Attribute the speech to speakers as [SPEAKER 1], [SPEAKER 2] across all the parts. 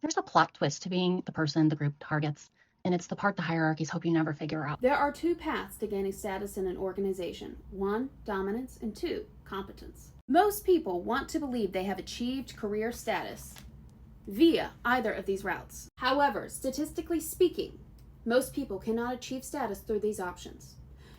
[SPEAKER 1] There's a plot twist to being the person the group targets, and it's the part the hierarchies hope you never figure out.
[SPEAKER 2] There are two paths to gaining status in an organization. One, dominance, and two, competence. Most people want to believe they have achieved career status via either of these routes. However, statistically speaking, most people cannot achieve status through these options.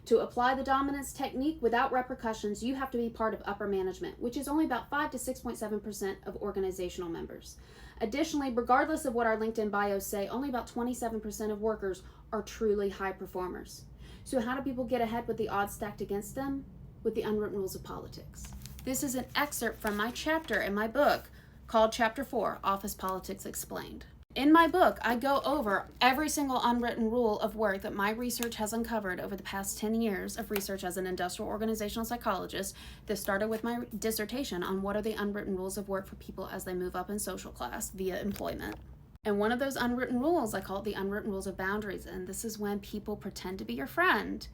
[SPEAKER 2] To apply the dominance technique without repercussions, you have to be part of upper management, which is only about 5 to 6.7% of organizational members. Additionally, regardless of what our LinkedIn bios say, only about 27% of workers are truly high performers. So how do people get ahead with the odds stacked against them? With the unwritten rules of politics. This is an excerpt from my chapter in my book called Chapter 4, Office Politics Explained. In my book, I go over every single unwritten rule of work that my research has uncovered over the past 10 years of research as an industrial organizational psychologist. This started with my dissertation on what are the unwritten rules of work for people as they move up in social class via employment. And one of those unwritten rules, I call it the unwritten rules of boundaries. And this is when people pretend to be your friend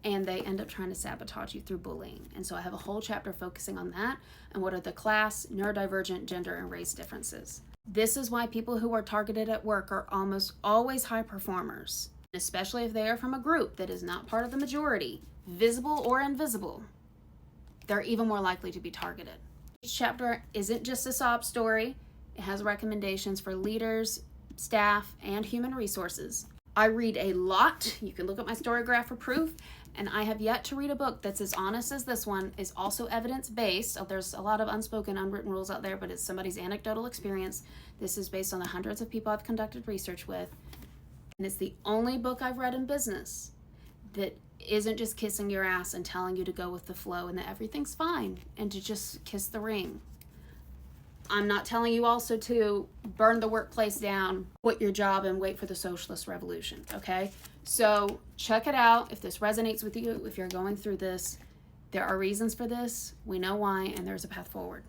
[SPEAKER 2] and they end up trying to sabotage you through bullying. And so I have a whole chapter focusing on that and what are the class, neurodivergent, gender, and race differences. This is why people who are targeted at work are almost always high performers, especially if they are from a group that is not part of the majority, visible or invisible. They're even more likely to be targeted. Each chapter isn't just a sob story. It has recommendations for leaders, staff, and human resources. I read a lot. You can look at my Storygraph for proof. And I have yet to read a book that's as honest as this one, is also evidence-based. So there's a lot of unspoken, unwritten rules out there, but it's somebody's anecdotal experience. This is based on the hundreds of people I've conducted research with. And it's the only book I've read in business that isn't just kissing your ass and telling you to go with the flow and that everything's fine and to just kiss the ring. I'm not telling you also to burn the workplace down, quit your job, and wait for the socialist revolution, okay? So check it out. If this resonates with you, if you're going through this, there are reasons for this. We know why, and there's a path forward.